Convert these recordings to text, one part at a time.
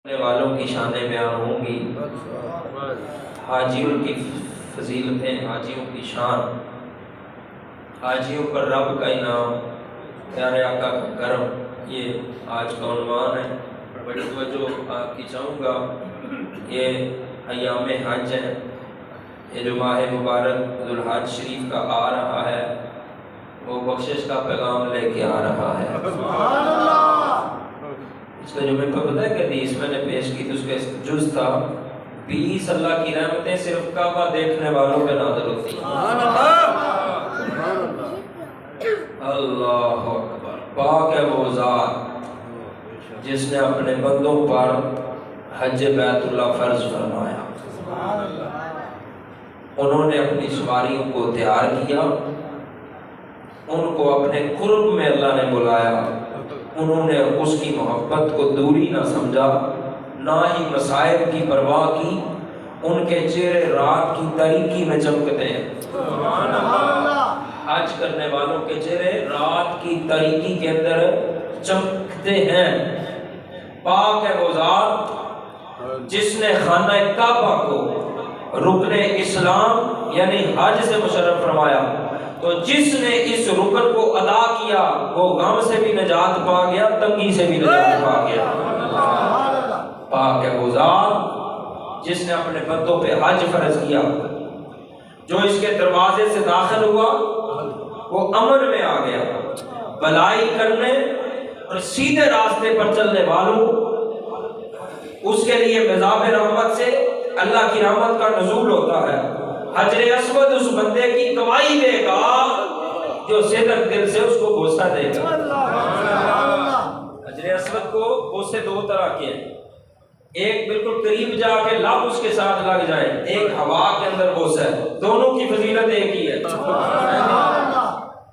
کرنے والوں کی شانیں بیان ہوں گی، حاجیوں کی فضیلتیں، حاجیوں کی شان، حاجیوں پر رب کا انعام، پیارے آقا کا کرم، یہ آج کا عنوان ہے۔ بڑی توجہ آپ کی چاہوں گا، یہ ایام حج ہے، یہ جو ماہ مبارک ذوالحج شریف کا آ رہا ہے وہ بخشش کا پیغام لے کے آ رہا ہے۔ سبحان اللہ۔ اس کا جو میں پتہ ہے کہ حدیث میں نے پیش کی تو اس کا جز تھا 20 اللہ کی رحمتیں صرف کعبہ دیکھنے والوں پہ نازل ہوتی ہیں۔ اللہ اکبر، پاک ہے وہ ذات جس نے اپنے بندوں پر حج بیت اللہ فرض فرمایا۔ انہوں نے اپنی سواریوں کو تیار کیا، ان کو اپنے قرب میں اللہ نے بلایا، انہوں نے اس کی محبت کو دوری نہ سمجھا، نہ ہی مصائب کی پرواہ کی، ان کے چہرے رات کی تاریکی میں چمکتے ہیں۔ حج کرنے والوں کے چہرے رات کی تاریکی کے اندر چمکتے ہیں۔ پاک ہے وہ ذات جس نے خانہ کعبہ کو رکن اسلام یعنی حج سے مشرف فرمایا، تو جس نے اس رکن کو ادا کیا وہ غم سے بھی نجات پا گیا، تنگی سے بھی نجات پا گیا۔ پاک ہے وہ ذات جس نے اپنے بندوں پہ حج فرض کیا، جو اس کے دروازے سے داخل ہوا وہ امن میں آ گیا۔ بھلائی کرنے اور سیدھے راستے پر چلنے والوں اس کے لیے مذاب رحمت سے اللہ کی رحمت کا نزول ہوتا ہے۔ حجر اسود اس بندے کی گواہی دے گا جو صدق دل سے اس کو بوسہ دے گا۔ حجر اسود کو بوسے دو طرح کے ہیں، ایک بالکل قریب جا کے لب اس کے ساتھ لگ جائے، ایک ہوا کے اندر بوسہ ہے، دونوں کی فضیلت ایک ہی ہے۔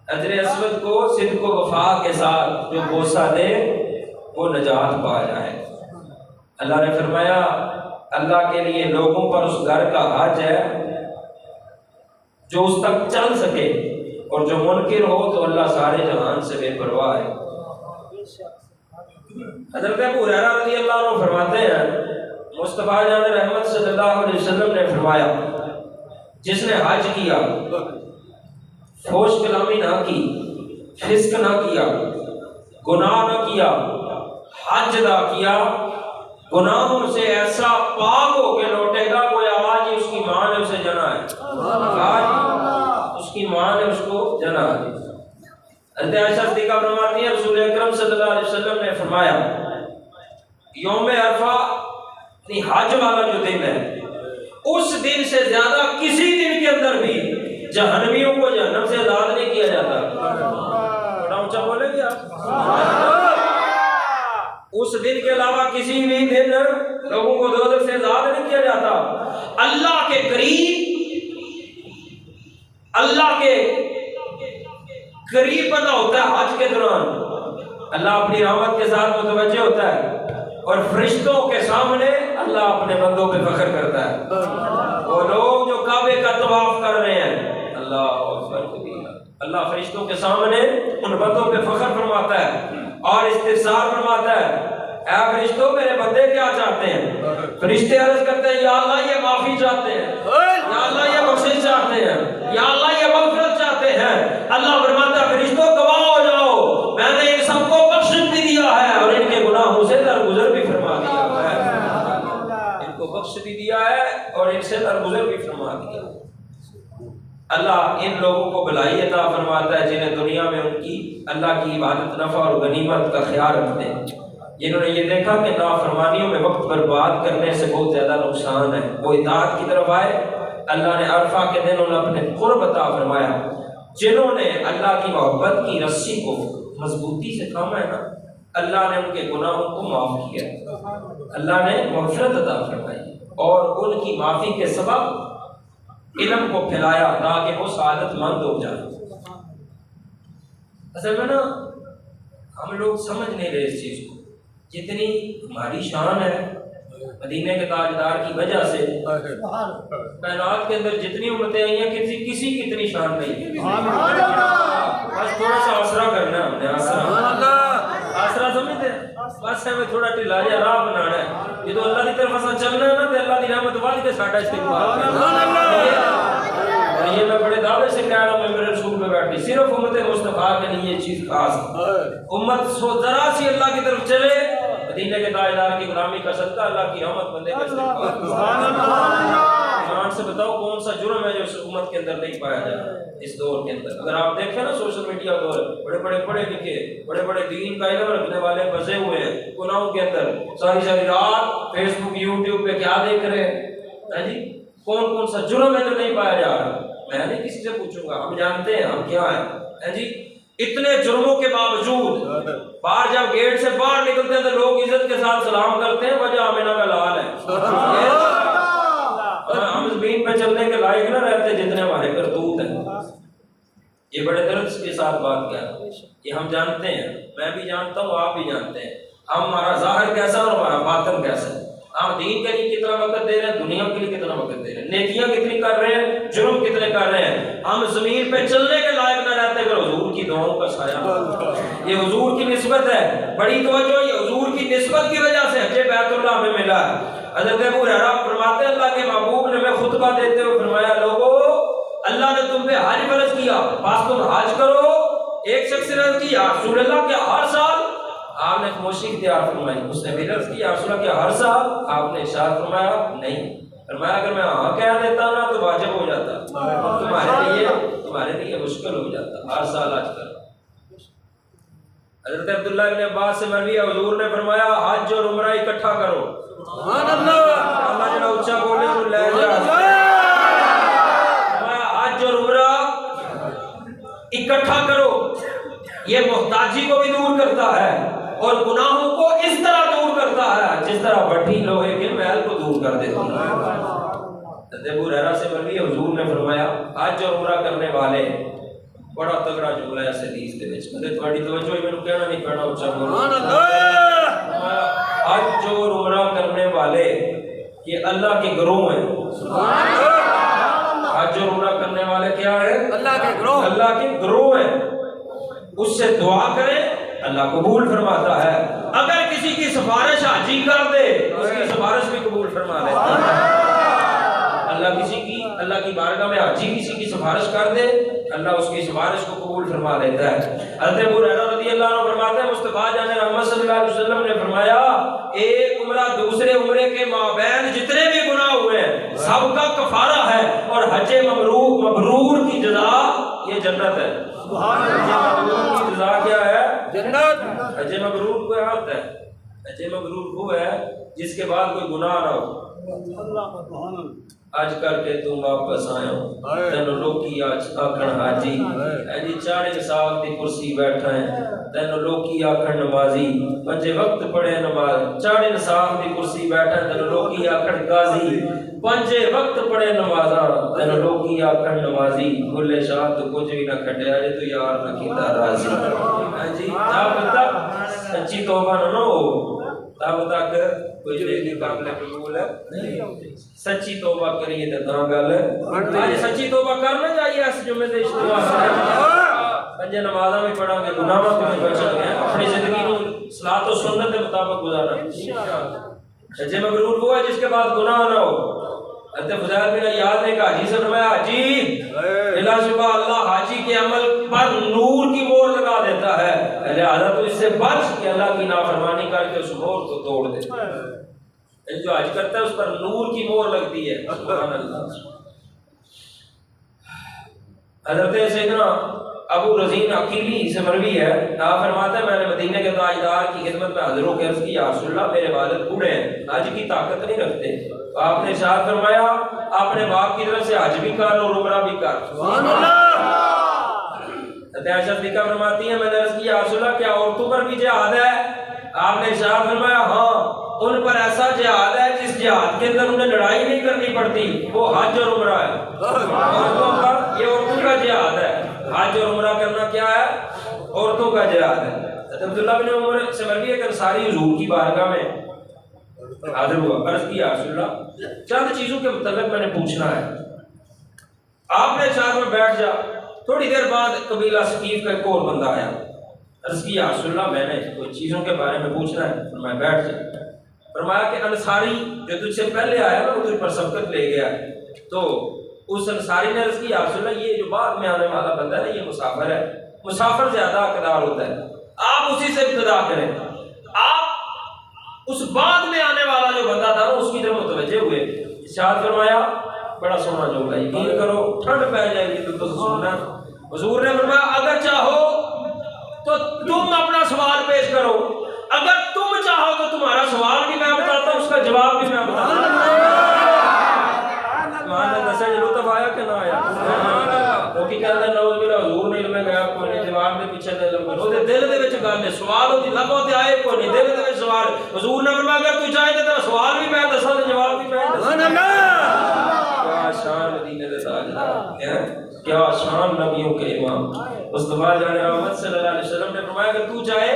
حجر اسود کو صدق و وفا کے ساتھ جو بوسہ دے وہ نجات پا جائے۔ اللہ نے فرمایا اللہ کے لیے لوگوں پر اس گھر کا حج ہے جو اس تک چل سکے، اور جو منکر ہو تو اللہ سارے جہان سے بے پرواہ ہے۔ حضرت ابو ہریرہ رضی اللہ عنہ فرماتے ہیں مصطفیٰ جان رحمت صلی اللہ علیہ وسلم نے فرمایا جس نے حج کیا، فحش کلامی نہ کی، فسق نہ کیا، گناہ نہ کیا، حج ادا کیا، گناہوں سے ایسا پاک ہو کے لوٹے گا کوئی آواز ہی اس کی ماں نے اسے جنا ہے، اس کی ماں نے اس کو جنا ہے۔ حضرت عائشہ صدیقہ فرماتی ہے رسول اکرم صلی اللہ علیہ وسلم نے فرمایا یوم عرفہ یعنی حج والا جو دن ہے اس دن سے زیادہ کسی دن کے اندر بھی جہنمیوں کو جہنم سے آزاد نہیں کیا جاتا۔ بڑا اونچا بولیں گے آپ؟ اس دن کے علاوہ کسی بھی دن لوگوں کو دوزخ سے آزاد نہیں کیا جاتا۔ اللہ کے قریب بندہ ہوتا ہے حج کے دوران، اللہ اپنی رحمت کے ساتھ متوجہ ہوتا ہے، اور فرشتوں کے سامنے اللہ اپنے بندوں پہ فخر کرتا ہے۔ وہ لوگ جو کعبے کا طواف کر رہے ہیں، اللہ فرشتوں کے سامنے ان بندوں پہ فخر فرماتا ہے اور استفسار فرماتا ہے، اے فرشتوں میرے بندے کیا چاہتے ہیں؟ فرشتے عرض کرتے ہیں یا اللہ یہ معافی چاہتے ہیں، یا اللہ یہ بخشش چاہتے ہیں، یا اللہ یہ مغفرت چاہتے ہیں۔ اللہ فرماتا ہے فرشتوں گواہ ہو جاؤ میں نے ان سب کو بخش بھی دیا ہے اور ان کے گناہوں سے درگزر بھی فرما دیا ہے، ان کو بخش بھی دیا ہے اور ان سے درگزر بھی فرما دیا۔ اللہ ان لوگوں کو بھلائی عطا فرماتا ہے جنہیں دنیا میں ان کی اللہ کی عبادت نفع اور غنیمت کا خیال رکھتے ہیں، جنہوں نے یہ دیکھا کہ نافرمانیوں میں وقت برباد کرنے سے بہت زیادہ نقصان ہے، وہ اطاعت کی طرف آئے۔ اللہ نے عرفہ کے دن انہیں اپنے قرب عطا فرمایا، جنہوں نے اللہ کی محبت کی رسی کو مضبوطی سے تھاما ہے نا، اللہ نے ان کے گناہوں کو معاف کیا، اللہ نے مغفرت عطا فرمائی اور ان کی معافی کے سبب علم کو پھیلایا تاکہ وہ سعادت مند ہو جائے۔ اصل میں نا ہم لوگ سمجھ نہیں رہے اس چیز کو، جتنی ہماری شان ہے مدینے کے تاجدار کی وجہ سے کائنات کے اندر جتنی امتیں آئی ہیں کسی کی اتنی شان نہیں، بس تھوڑا سا آسرا کرنا ہے، ہم نے آسرا سمجھتے ہیں، بس ہمیں تھوڑا ٹھلا راہ بنانا ہے، اسا چلنا ہے نا تو اللہ کی رحمت وال کے ساڈا استقبال کرنا. یہ میں بڑے دعوے سے کہہ رہا ہوں, میں میرے رسول پہ بیٹھ کے صرف امت مصطفیٰ کے لیے یہ چیز خاص ہے. امت سو ذرا سی اللہ کی طرف چلے, مدینے کے تاجدار کی غلامی کا صدقہ اللہ کی رحمت بندے کا استقبال. سبحان اللہ. ایمان سے بتاؤ کون سا جرم ہے جو اس امت کے اندر نہیں پایا جائے اس دور کے اندر. اگر آپ دیکھیں نا سوشل میڈیا دور, بڑے بڑے پڑھے لکھے بڑے بڑے دین کا علم رکھنے والے بسے ہوئے ہیں گناہوں کے اندر, ساری ساری رات فیس بک یوٹیوب پہ کیا دیکھ رہے ہیں جی. کون کون سا جرم ہے جو نہیں پایا جا رہا؟ میں نہیں کسی سے پوچھوں گا, ہم جانتے ہیں ہم کیا ہیں جی. اتنے جرموں کے باوجود باہر جب گیٹ سے باہر نکلتے ہیں تو لوگ عزت کے ساتھ سلام کرتے ہیں, وجہ آمینہ کا لال ہے. ہم زمین پہ چلنے کے لائق نہ رہتے جتنے ہمارے کرتوت ہیں. یہ بڑے درد کے ساتھ بات کیا, یہ ہم جانتے ہیں, میں بھی جانتا ہوں, آپ بھی جانتے ہیں ہمارا ظاہر کیسا اور ہمارا باطن کیسا ہے. ہم دین کے لیے کتنا وقت دے رہے ہیں, دنیا کے لیے کتنا وقت دے رہے ہیں, نیکیاں کتنی کر رہے ہیں, جرم کتنے کر رہے ہیں. ہم زمین پہ چلنے کے لائق نہ رہتے اگر حضور کی دعاؤں کا سایہ. یہ حضور کی نسبت ہے, بڑی توجہ, یہ حضور کی نسبت کی وجہ سے حج بیت اللہ ہمیں ملا ہے. حضرت ابو ہریرہ فرماتے ہیں اللہ کے محبوب نے میں خطبہ دیتے ہوئے فرمایا, لوگو اللہ نے تم پہ حج فرض کیا, بس تم حج کرو. ایک شخص نے عرض کی یا رسول اللہ کیا ہر سال؟ آپ نے خاموشی اختیار فرمائی. اس نے بھی عرض کی یا رسول اللہ کیا ہر سال؟ آپ نے ارشاد فرمایا نہیں. فرمایا اگر میں ہاں کہہ دیتا نا تو واجب ہو جاتا, تمہارے لیے مشکل ہو جاتا, ہر سال حج کرو. حضرت عبداللہ ابن عباس سے مروی ہے حضور نے فرمایا حج اور عمرہ اکٹھا کرو. سبحان اللہ. اللہ جڑا اونچا بولے انہوں لے جا. فرمایا حج اور عمرہ اکٹھا کرو, یہ محتاجی کو بھی دور کرتا ہے اور گناہوں کو اس طرح دور کرتا ہے جس طرح بھٹی لوہے کے محل کو دور کر دیتی ہے. ابو ہریرہ سے مروی ہے حضور نے فرمایا حج اور عمرہ کرنے والے, بڑا تگڑا جملہ ہے حدیث دے وچ, کدے تہاڈی توجہ مینوں کہنا نہیں پینا اونچا بولو. سبحان اللہ. حج اور عمرہ کرنے والے یہ اللہ کے گروہ ہیں. سبحان اللہ. حج اور عمرہ کرنے والے کیا ہیں؟ اللہ کے گروہ. اللہ کے گروہ ہیں. اس سے دعا کریں اللہ قبول فرماتا ہے. اگر کسی کی سفارش حاجی کر دے اس کی سفارش بھی قبول فرما لیتا ہے. اللہ کی بارگاہ میں حاجی کسی کی سفارش کر دے اللہ اس کی سفارش کو قبول فرما لیتا ہے. حضرت ابو ہریرہ رضی اللہ عنہ فرماتے ہیں مصطفیٰ جان رحمت صلی اللہ علیہ وسلم نے فرمایا ایک عمرہ دوسرے عمرے کے مابین جتنے بھی گناہ ہوئے ہیں سب کا کفارہ ہے, اور حج مبرور کی جزا یہ جنت ہے. سبحان اللہ. مبرور کی جزا کیا ہے؟ جنت. حج مبرور کوئی ہوتا ہے؟ حج مبرور وہ ہے جس کے بعد کوئی گناہ نہ ہو. آج کر کے تم واپس آیا تینو لوکی آکھن حاجی جی چاڑے صاحب دی کرسی بیٹھا ہے تینو لوکی آکھن نمازی پنجے وقت پڑھے نماز. چاڑے صاحب دی کرسی بیٹھا ہے تینو لوکی آکھن قاضی پنجے وقت پڑھے نمازاں تینو لوکی آکھن نمازی. بھلے شاہ تو کچھ بھی نہ کھٹیا جے تو یار نہ کیتا راضی. جی جب تک سچی توبہ نہ ہو تب تک کوئی نیکی قابل قبول نہیں ہوتی. سچی توبہ کریے تو گل ہے. سچی توبہ کرنا چاہیے اس جمعے دے اجتماع سے. پنجے نمازاں بھی پڑھا گے گناہاں تو بھی بچا گے, اپنی زندگی کو صلاۃ و سنت کے مطابق گزارنا. حج مبرور وہ ہے جس کے بعد گناہ نہ ہو. حضرت فضیل بن عیاض نے حاجی سے فرمایا حاجی بلا شبہ اللہ حاجی کے عمل پر نور کی مہر لگا دیتا ہے, لہذا تو اس سے بچ کہ اللہ کی نافرمانی کر کے اس مہر کو توڑ دے. جو حج کرتا ہے اس پر نور کی مہر لگتی ہے. سبحان اللہ. حضرت سیدنا ابو رزین عقیلی سے مروی ہے, آپ فرماتے ہیں میں نے مدینے کے تاجدار کی خدمت میں حاضر ہو کے عرض کی یا رسول اللہ میرے والد بوڑھے ہیں حج کی طاقت نہیں رکھتے. آپ نے ارشاد فرمایا اپنے باپ کی طرف سے حج بھی کر اور عمرہ بھی کر. سبحان اللہ. عائشہ صدیقہ فرماتی ہیں میں نے عرض کی یا رسول اللہ کیا عورتوں پر بھی جہاد ہے؟ آپ نے ارشاد فرمایا ہاں ان پر ایسا جہاد ہے جس جہاد کے اندر انہیں لڑائی نہیں کرنی پڑتی, وہ حج اور عمرہ ہے. عورتوں کا یہ عورتوں کا جہاد ہے. حج اور عمرہ کرنا کیا ہے؟ عورتوں کا جہاد ہے. عبداللہ بن عمر سے مروی ہے کہ انصاری حضور کی بارگاہ میں حاضر ہوا, عرض کی یا رسول اللہ چند چیزوں کے متعلق میں نے پوچھنا ہے. آپ نے چار میں بیٹھ جا. تھوڑی دیر بعد قبیلہ ثقیف کا ایک اور بندہ آیا, عرض کی یا رسول اللہ میں نے کوئی چیزوں کے بارے میں پوچھنا ہے. میں بیٹھ جا. فرمایا کہ انصاری جو تجھ سے پہلے آیا نا وہ تجھ پر سبقت لے گیا. تو اس انصاری نے عرض کی یا رسول اللہ یہ جو بعد میں آنے والا بندہ ہے یہ مسافر ہے, مسافر زیادہ حقدار ہوتا ہے, آپ اسی سے ابتدا کریں. آپ اس بعد میں آنے والا جو بندہ تھا اس کی طرف متوجہ ہوئے. ارشاد فرمایا بڑا سونا جو ہے یقین کرو ٹھنڈ پہ جائے گی تو سننا. حضور نے فرمایا اگر چاہو تو تم اپنا سوال پیش کرو, اگر تم چاہو تو تمہارا سوال بھی میں بتاتا ہوں, اس کا جواب بھی میں بتاتا ہوں. لطف آیا کہ نہ آیا؟ کیونکہ کہتے ہیں نوز بلا حضور نے علم گیا کوئی نہیں, جواب دے پیچھے دے علم کوئی نہیں, دل دے وچ گل ہے, سوال ہوتی لبوں تے آئے کوئی نہیں, دل دے وچ سوال. حضور نے فرمایا اگر تو چاہے تو سوال بھی میں دساں تے جواب بھی میں دساں. کیا شان مدینے دے تاجدار, کیا شان نبیوں کے امام مصطفیٰ جان رحمت صلی اللہ علیہ وسلم نے فرمایا اگر تو چاہے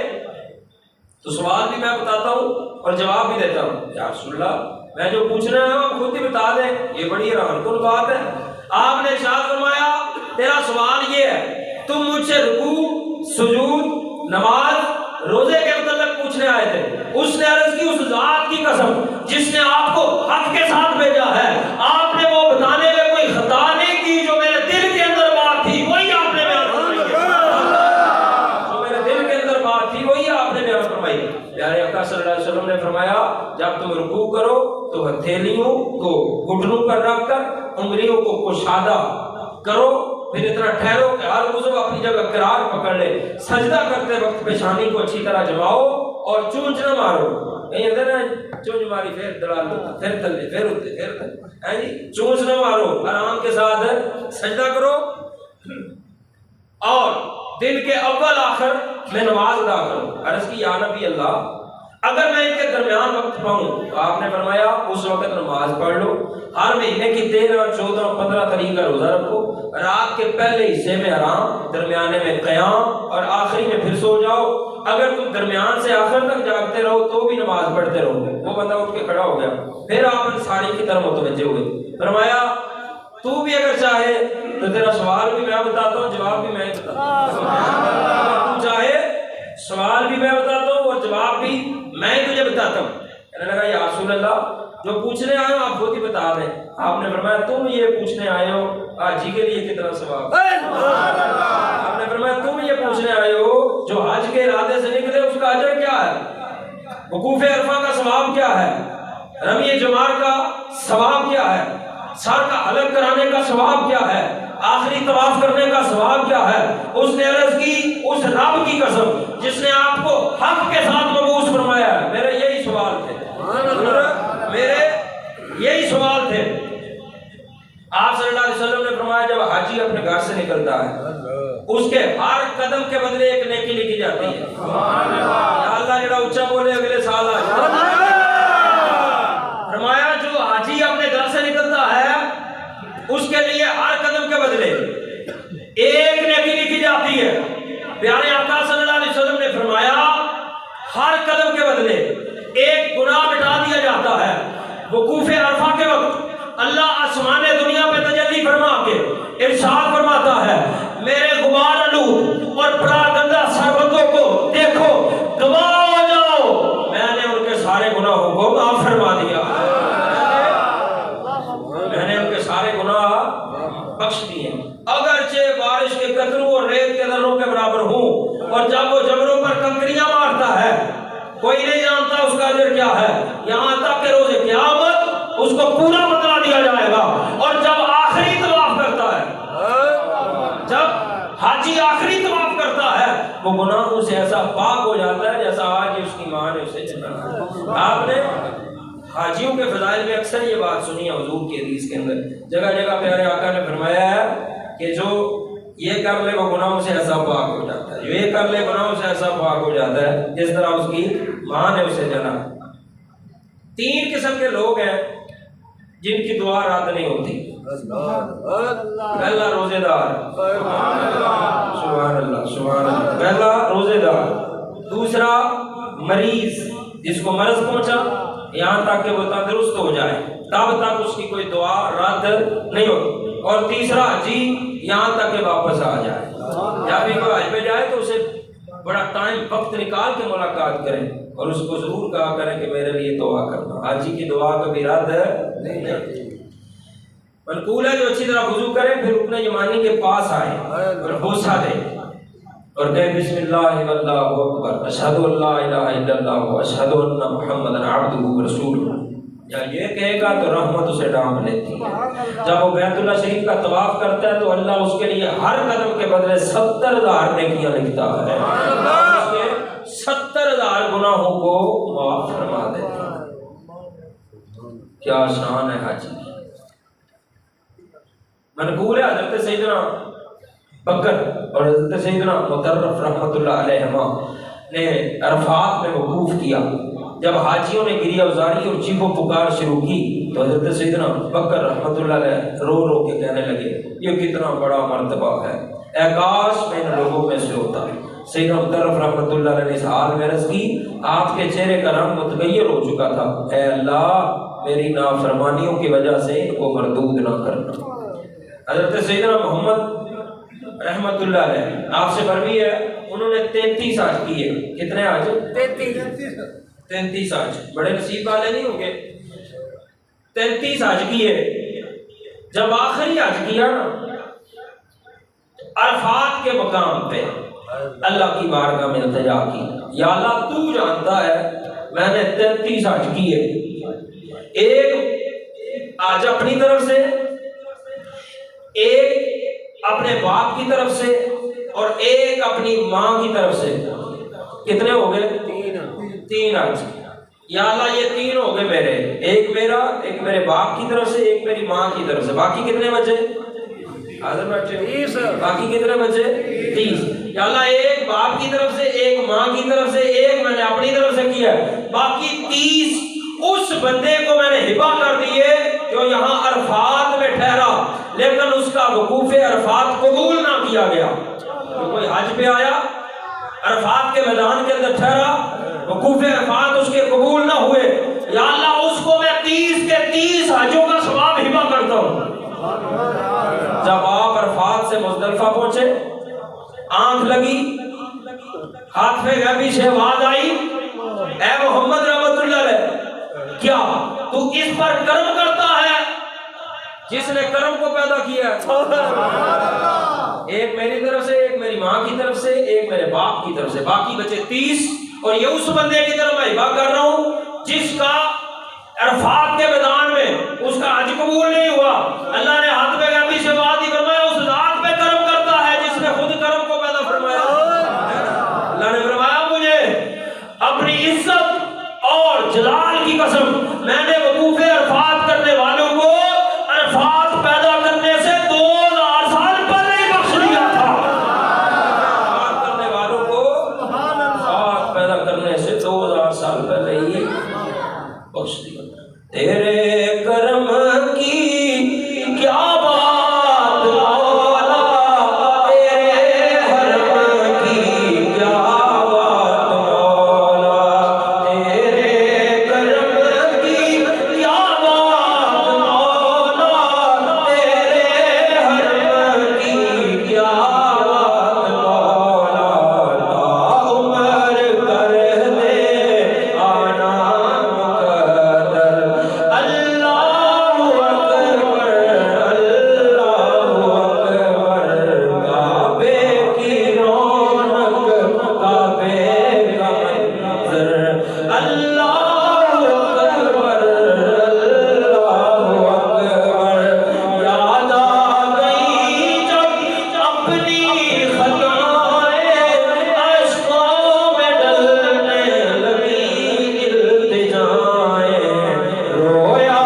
تو سوال بھی میں بتاتا ہوں اور جواب بھی دیتا ہوں. یا رسول اللہ میں جو پوچھ رہا ہوں خود ہی بتا دیں, یہ بڑی حیران کن بات ہے. آپ نے ارشاد فرمایا تیرا سوال یہ ہے تم مجھ سے رکوع, سجود, نماز, روزے کے متعلق پوچھنے آئے تھے. اس نے عرض کی اس ذات کی قسم جس نے آپ کو حق کے ساتھ بھیجا ہے, آپ نے وہ بتانے میں کوئی خطا نہیں کی, جو میرے دل کے اندر بات تھی وہی آپ نے بیان فرمائی ہے. جو میرے دل کے اندر بات تھی وہی آپ نے بیان فرمائی. پیارے آقا صلی اللہ علیہ وسلم نے فرمایا جب تم رکوع کرو تو ہتھیلیوں کو گھٹنوں پر رکھ کر انگلیوں کو کشادہ کرو, پھر اتنا ٹھہرو کہ ہر عضو اپنی جگہ قرار پکڑ لے. سجدہ کرتے وقت پیشانی کو اچھی طرح جماؤ اور چونچ نہ مارو. کہیں اندر نا چونچ ماری پھر دلال پھر تلے پھر اٹھتے پھر تلے, جی چونچ نہ مارو, آرام کے ساتھ سجدہ کرو اور دن کے اول آخر میں نماز ادا کرو. عرض کی یا نبی اللہ اگر میں ان کے درمیان وقت پاؤں تو آپ نے فرمایا اس وقت نماز پڑھ لو. ہر مہینے کی 13, 14, 15 تاریخ کا روزہ رکھو. رات کے پہلے حصے میں آرام, درمیانے میں قیام اور آخری میں پھر سو جاؤ. اگر تم درمیان سے آخر تک جاگتے رہو تو بھی نماز پڑھتے رہو گے. وہ بندہ اٹھ کے کھڑا ہو گیا. پھر آپ انصاری کی طرف متوجہ ہوئے. فرمایا تو بھی اگر چاہے تو تیرا سوال بھی میں بتاتا ہوں, جواب بھی میں بتاتا ہوں. تو چاہے سوال بھی میں بتاتا ہوں اور جواب بھی میں تجھے بتاتا ہوں. کہنے لگا یا رسول اللہ جو پوچھنے آئے ہو آپ خود ہی بتا دیں. آپ نے فرمایا تم یہ پوچھنے آئے ہو حاجی کے لیے کتنا ثواب. آپ نے فرمایا تم یہ پوچھنے آئے ہو جو حج کے ارادے سے نکلے اس کا اجر کیا ہے, وقوف عرفہ کا ثواب کیا ہے, رمی جمار کا ثواب کیا ہے, سر کا حلق کرانے کا ثواب کیا ہے, آخری طواف کرنے کا ثواب کیا ہے. اس نے عرض کی اس رب کی قسم جس نے آپ کو حق کے ساتھ مبعوث فرمایا ہے. میرے یہی سوال تھے, میرے یہی سوال تھے. آپ صلی اللہ علیہ وسلم نے فرمایا جب حاجی اپنے گھر سے نکلتا ہے اس کے ہر قدم کے بدلے ایک نیکی لکھی جاتی ہے. یا اللہ جڑا اونچا بولے اگلے سال آ جائے. فرمایا جو حاجی اپنے گھر سے نکلتا ہے اس کے لیے ہر قدم کے بدلے ایک نیکی لکھی جاتی ہے. پیارے آقا صلی اللہ علیہ وسلم نے فرمایا ہر قدم کے بدلے ایک گناہ مٹا دیا جاتا ہے. وقوف عرفہ کے وقت اللہ آسمان دنیا پہ تجلی فرما کے ارشاد فرماتا ہے میرے غبار آلود اور پراگندہ سربتوں کو دیکھو گواہ ہو جاؤ, میں نے ان کے سارے گناہوں کو معاف فرما دیا, میں نے ان کے سارے گناہ بخش دیے. اگرچہ بارش کے قطروں اور ریت کے ذروں کے برابر ہوں, اور جب وہ جبروں پر کنکریاں مارتا ہے کوئی نہیں جانتا اس کا اجر کیا ہے, یہاں تک کہ روز قیامت اس کو پورا بدلا دیا جائے گا. اور جب آخری طواف کرتا ہے, جب حاجی آخری طواف کرتا ہے وہ گناہوں سے ایسا پاک ہو جاتا ہے جیسا آج اس کی ماں نے اسے جنت. آپ نے حاجیوں کے فضائل میں اکثر یہ بات سنی ہے حضور کی حدیث کے اندر, جگہ جگہ پیارے آقا نے فرمایا ہے کہ جو یہ کر لے وہ گناہوں سے ایسا پاک ہو جاتا ہے, جو یہ کر لے گناہوں سے ایسا پاک ہو جاتا ہے جس طرح اس کی ماں نے اسے جنا. 3 قسم کے لوگ ہیں جن کی دعا رد نہیں ہوتی. پہلا روزے دار, سبحان اللہ سبحان اللہ, پہلا روزے دار. دوسرا مریض جس کو مرض پہنچا یہاں تک کہ وہ تندرست ہو جائے تب تک اس کی کوئی دعا رد نہیں ہوتی. اور تیسرا حاجی یہاں تک کہ واپس آ جائے, جب بھی کوئی حج پہ جائے تو اسے بڑا ٹائم وقت نکال کے ملاقات کریں. اور اس کو ضرور کہا کریں کہ میرے لیے دعا کرنا. حاجی کی دعا کبھی رد نہیں جاتی. منقول ہے جو اچھی طرح وضو کرے پھر رکن یمانی کے پاس آئے اور بوسہ دے اور کہے بسم اللہ واللہ اکبر اشہد ان لا الہ الا اللہ واشہد ان محمدا عبدہ ورسولہ. یا یہ کہے گا تو رحمت اسے ڈھانپ لیتی ہے. جب وہ بیت اللہ شریف کا طواف کرتا ہے تو اللہ اس کے لیے ہر قدم کے بدلے 70,000 نیکیاں لکھتا ہے. اس کے 70,000 گناہوں کو معاف فرما دیتا ہے. کیا شان ہے حاجی کی. منقول ہے حضرت سیدنا بکر اور حضرت سیدنا مطرف رحمۃ اللہ علیہما نے عرفات میں وقوف کیا. جب حاجیوں نے گریہ ازاری اور چیخ و پکار شروع کی تو حضرت سیدنا بکر رحمۃ اللہ علیہ رو رو کے کہنے لگے یہ کتنا بڑا مرتبہ ہے، اے کاش میں ان لوگوں میں سے ہوتا. سیدنا مطرف رحمۃ اللہ علیہ نے اس حال میں عرض کی آپ کے چہرے کا رنگ متغیر ہو چکا تھا، اے اللہ میری نافرمانیوں کی وجہ سے ان کو مردود نہ کرنا. حضرت سیدنا محمد رحمت اللہ علیہ آپ سے مروی ہے انہوں نے 33 حج کیے. کتنے حج؟ 33 حج. بڑے نصیب والے نہیں ہوں گے. 33 حج کیے. جب آخری حج کیا نا عرفات کے مقام پہ اللہ کی بارگاہ میں التجا کی یا اللہ تو جانتا ہے میں نے 33 حج کیے. ایک آج اپنی طرف سے، ایک اپنے باپ کی طرف سے اور ایک اپنی ماں کی طرف سے. کتنے ہو گئے؟ 3 حج. یا اللہ یہ 3 ہو گئے میرے، ایک میرا، ایک میرے باپ کی طرف سے، ایک میری ماں کی طرف سے. باقی کتنے بچے؟ حاضر بیٹھے 30. باقی کتنے بچے؟ 30. یا اللہ ایک باپ کی طرف سے، ایک ماں کی طرف سے، ایک میں نے اپنی طرف سے کیا. باقی 30 اس بندے کو میں نے ہبہ کر دیے جو یہاں عرفات میں ٹھہرا لیکن اس کا وقوف عرفات قبول نہ کیا گیا. تو کوئی حج پہ آیا عرفات کے میدان کے اندر ٹھہرا، وقوف عرفات اس کے قبول نہ ہوئے، یا اللہ اس کو میں 30 کے 30 حجوں کا ثواب ہبہ کرتا ہوں. جب آپ عرفات سے مزدلفہ پہنچے آنکھ لگی ہاتھ میں غیبی سے آواز آئی اے محمد رحمت اللہ علیہ کیا تو اس پر کرم کرتا ہے جس نے کرم کو پیدا کیا ہے. ایک میری طرف سے، ایک میری ماں کی طرف سے، ایک میرے باپ کی طرف سے. باقی بچے 30 اور یہ اس بندے کی طرف میں ہبہ کر رہا ہوں جس کا عرفات کے میدان میں اس کا حج قبول نہیں ہوا. اللہ نے ہاتھ پہ غیبی سے بات ہی فرمایا اس ذات پہ کرم کرتا ہے جس نے خود کرم کو پیدا فرمایا. اللہ نے فرمایا مجھے اپنی عزت اور جلال کی قسم میں نے وقوف عرفات کرنے والوں کو عرفات پیدا کرنے سے 2000 سال پہلے ہی بخش دیا تھا. عرفات کرنے والوں کو عرفات پیدا کرنے سے 2000 سال پہلے ہی بخش دیا. تیرے کرم کی کیا بات مولا، تیرے حرم کی کیا بات مولا، تیرے کرم کی کیا بات مولا، تیرے حرم کی کیا بات مولا. تا عمر کر دے آنا مقدر. اللہ اکبر اللہ اکبر. کعبے کی رونق کعبے کا منظر. اللہ اکبر اللہ اکبر. یاد آ گئی جب اپنی خطائیں اشکوں میں ڈلنے لگی التجائیں. رویا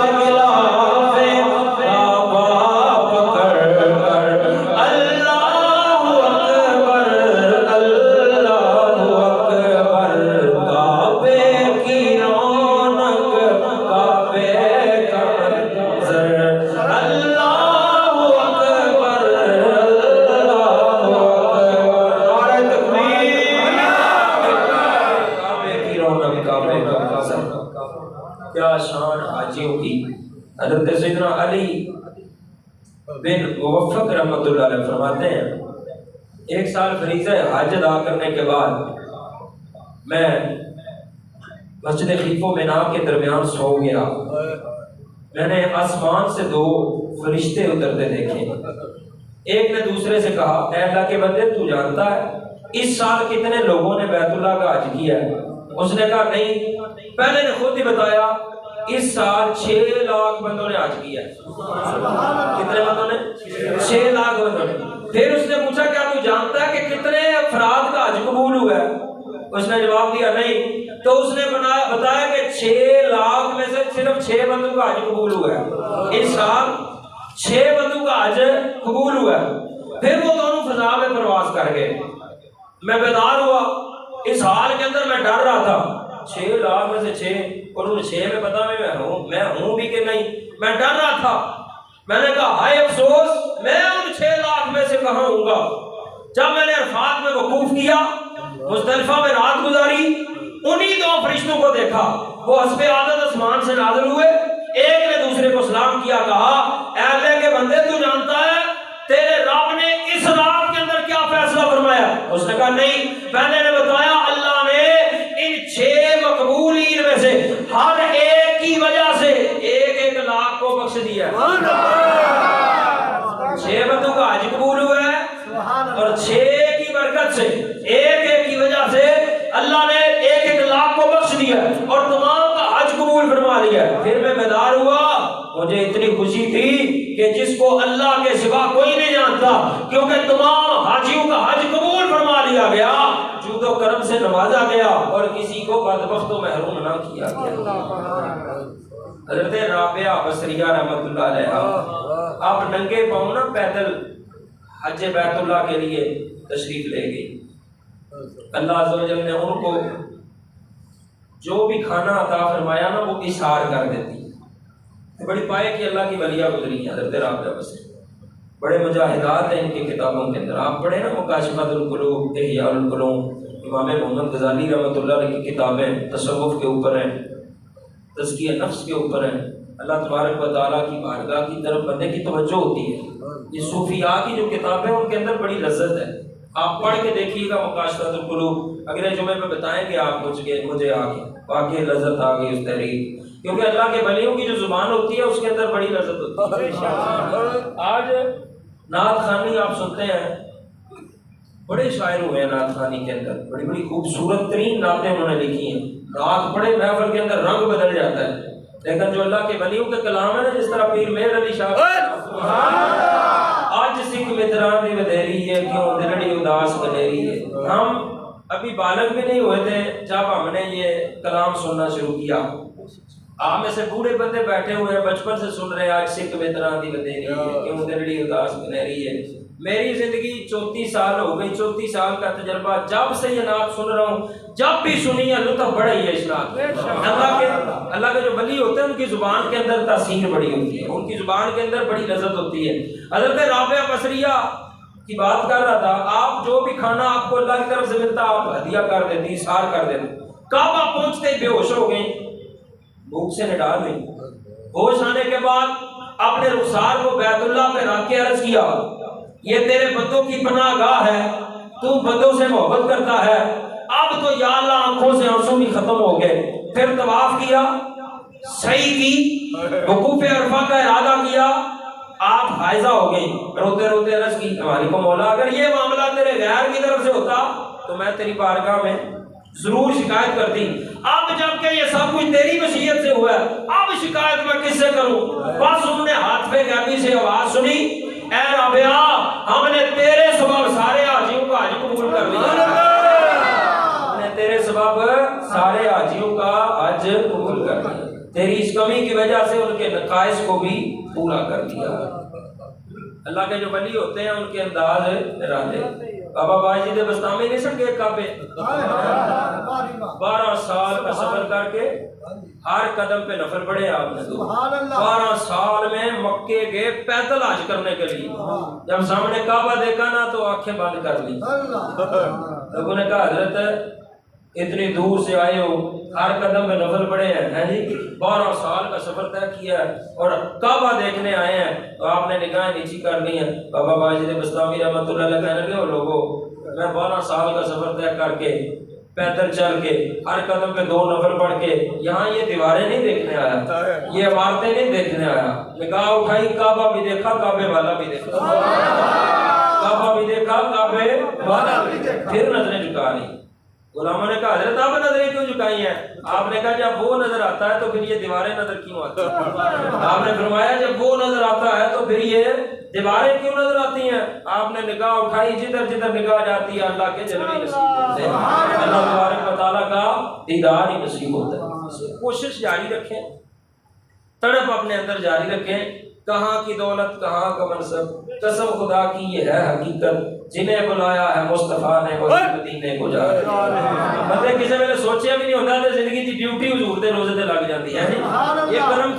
غلاف کعبہ پکڑ کر. اللہ اکبر اللہ اکبر. کعبے کی رونق کعبے کا منظر. اللہ اکبر اللہ اکبر. نعرہ تکبیر. کعبے کی رونق کعبے کا منظر. کیا شان حاجیوں کی. حضرت سیدنا علی بن موفق رحمت اللہ علیہ فرماتے ہیں ایک سال فریضہ حج ادا کرنے کے بعد میں مسجد خیف و مینا کے درمیان سو گیا. میں نے آسمان سے 2 فرشتے اترتے دیکھے. ایک نے دوسرے سے کہا اے اللہ کے بندے تو جانتا ہے اس سال کتنے لوگوں نے بیت اللہ کا حج کیا ہے؟ اس نے کہا نہیں. پہلے نے خود ہی بتایا اس سال 6 لاکھ بندوں نے حج کیا ہے. کتنے بندوں نے؟ 6 لاکھ بندوں نے. پھر اس نے پوچھا کیا تو جانتا ہے کہ کتنے افراد کا حج قبول ہوا ہے؟ اس نے جواب دیا نہیں. تو اس نے بتایا کہ 6 لاکھ میں سے صرف 6 بندوں کا حج قبول ہوا ہے. اس سال 6 بندوں کا حج قبول ہوا ہے. پھر وہ دونوں فضا میں پرواز کر گئے. میں بیدار ہوا. اس حال کے اندر میں ڈر رہا تھا 6 لاکھ میں سے 6 اور ان 6 میں پتا میں ہوں بھی کہ نہیں. میں ڈر رہا تھا. میں نے کہا ہائے افسوس میں ان 6 لاکھ میں سے کہاں ہوں گا. جب میں نے عرفات میں وقوف کیا مزدلفہ میں رات گزاری انہی 2 فرشتوں کو دیکھا. وہ حسب عادت آسمان سے نازل ہوئے. ایک نے دوسرے کو سلام کیا کہا اے اللہ کے بندے تو جانتا ہے تیرے رب نے اس رات کے اندر کیا فیصلہ فرمایا؟ اس نے کہا نہیں. پہلے نے بتایا اللہ نے ان 6 مقبولین میں سے ہر ایک کی وجہ سے 1 لاکھ کو بخش دیا. 6 بندوں کا حج قبول ہوا ہے اور 6 کی برکت سے 1 کی وجہ سے اللہ نے 1 لاکھ کو بخش دیا اور تمام کا حج قبول فرما لیا. پھر میں بیدار ہوا. مجھے اتنی خوشی تھی کہ جس کو اللہ کے سوا کوئی نہیں جانتا کیونکہ تمام حاجیوں کا حج قبول فرما لیا گیا. جود و کرم سے نوازا گیا اور کسی کو بدبخت و محروم نہ کیا گیا. حضرت رابعہ بصریہ رحمۃ اللہ علیہ آپ ننگے پاؤں نہ پیدل حج بیت اللہ کے لیے تشریف لے گئی. اللہ عز و جل نے ان کو جو بھی کھانا عطا فرمایا نا وہ اشار کر دیتی. بڑی پائے کہ اللہ کی ولیہ گزری ہیں حضرت رابعہ بصری. بڑے مجاہدات ہیں ان کی کتابوں کے اندر. آپ پڑھیں نا مکاشفۃ القلوب، احیاء القلوب، امام محمد غزالی رحمۃ اللہ علیہ کی کتابیں تصوف کے اوپر ہیں، تزکیہ نفس کے اوپر ہیں. اللہ تبارک و تعالیٰ کی بارگاہ کی طرف بندے کی توجہ ہوتی ہے. یہ صوفیاء کی جو کتابیں ہیں ان کے اندر بڑی لذت ہے. آپ پڑھ کے دیکھیے گا مکاشفۃ القلوب. اگلے جمعے میں بتائیں گے آپ مجھے آگے واقعی لذت آ گئی اس تحریر. کیونکہ اللہ کے ولیوں کی جو زبان ہوتی ہے اس کے اندر بڑی لذت ہوتی ہے. آج نعت خوانی آپ سنتے ہیں، بڑے شاعر ہوئے ہیں نعت خوانی کے اندر. بڑی بڑی خوبصورت ترین نعتیں انہوں نے لکھی ہیں. نعت پڑھے محفل کے اندر رنگ بدل جاتا ہے. لیکن جو اللہ کے ولیوں کے کلام ہے نا، جس طرح پیر مہر علی شاہ آج سکھ متران دی ودھیری ہے کیوں دلڑی اداس کلیری ہے. ہم ابھی بالغ بھی نہیں ہوئے تھے جب ہم نے یہ کلام سننا شروع کیا. آپ میں سے بوڑھے بندے بیٹھے ہوئے ہیں بچپن سے سن رہے ہیں آج سکھ متران دی ودھیری ہے کیوں دلڑی اداس کلیری ہے. میری زندگی 34 سال ہو گئی. 34 سال کا تجربہ. جب سے یہ نعت سن رہا ہوں جب بھی سنی ہے لطف بڑا ہی ہے اس نعت. اللہ کے جو ولی ہوتے ہیں ان کی زبان کے اندر تاثیر بڑی ہوتی ہے، ان کی زبان کے اندر بڑی لذت ہوتی ہے. حضرت رابعہ بصریہ کی بات کر رہا تھا. آپ جو بھی کھانا آپ کو اللہ کی طرف سے ملتا آپ ہدیہ کر دیتی، اشار کر دیتی. کعبہ پہنچتے ہی بے ہوش ہو گئی، بھوک سے نڈال گئی. ہوش آنے کے بعد اپنے رخسار کو بیت اللہ پہ رکھ کے عرض کیا یہ تیرے بندوں کی پناہ گاہ ہے، تو بندوں سے محبت کرتا ہے. اب تو یا اللہ آنکھوں سے آنسو بھی ختم ہو گئے. پھر طواف کیا، سعی کی، وقوف عرفہ کا ارادہ کیا. آپ حائزہ ہو گئی. روتے روتے عرض کی ہماری کو مولا اگر یہ معاملہ تیرے غیر کی طرف سے ہوتا تو میں تیری بارگاہ میں ضرور شکایت کرتی. اب جب کہ یہ سب کچھ تیری مشیت سے ہوا ہے اب شکایت میں کس سے کروں؟ بس ہم نے ہاتھ پہ غیبی سے آواز سنی اے رابعہ ہم نے تیرے سبب سارے حاجیوں کا حج قبول کر لیا. ہم نے تیرے سبب سارے حاجیوں کا حج قبول کر لیا. تیری اس کمی کی وجہ سے ان کے نقائص کو بھی پورا کر دیا. اللہ کے جو ولی ہوتے ہیں ان کے انداز ارادے. بابا باجی دے بستامی نہیں سن گئے کعبے 12 سال کا سفر کر کے ہر قدم پہ نفل پڑھے آپ نے. 12 سال میں مکے گئے پیدل حج کرنے کے لیے. جب سامنے کعبہ دیکھا نا تو آنکھیں بند کر لی. لوگوں نے کہا حضرت اتنی دور سے آئے ہو ہر قدم پہ نفل پڑے ہیں جی 12 سال کا سفر طے کیا ہے اور کعبہ دیکھنے آئے ہیں تو آپ نے نگاہیں نیچی کر لی ہیں. بابا باجد بستامی رحمۃ اللہ علیہ کہنے لگے لوگوں میں 12 سال کا سفر طے کر کے پیدل چل کے ہر قدم پہ 2 نفل پڑھ کے. یہاں یہ دیواریں نہیں دیکھنے آیا, یہ عمارتیں نہیں دیکھنے آیا. نگاہ اٹھائی, کعبہ بھی دیکھا, کعبے والا بھی دیکھا, کعبہ بھی دیکھا, کعبے والا بھی دیکھا, پھر نظریں جھکا لی. علماء نے کہا حضرت آپ نظریں کیوں جھکائی ہیں؟ آپ نے کہا جب وہ نظر آتا ہے تو پھر یہ دیواریں نظر کیوں آتی ہیں؟ آپ نے فرمایا جب وہ نظر آتا ہے تو پھر یہ دیواریں کیوں نظر آتی ہیں؟ آپ نے نگاہ اٹھائی, جدھر جدھر نگاہ جاتی ہے اللہ کے جلوے نصیب ہوتے ہیں, اللہ تبارک و تعالیٰ کا دیدار ہی نصیب ہوتا ہے. کوشش جاری رکھیں, تڑپ اپنے اندر جاری رکھیں. کہاں کی دولت, کہاں کا منصب, قسم خدا کی یہ ہے حقیقت, جنہیں بلایا ہے مصطفیٰ نے وہی مدینے کو جا رہے ہیں. بندے کسی ویلے سوچیا بھی نہیں ہوتا کہ زندگی کی ڈیوٹی حضور دے روزے تے لگ جاتی ہے. یہ کرم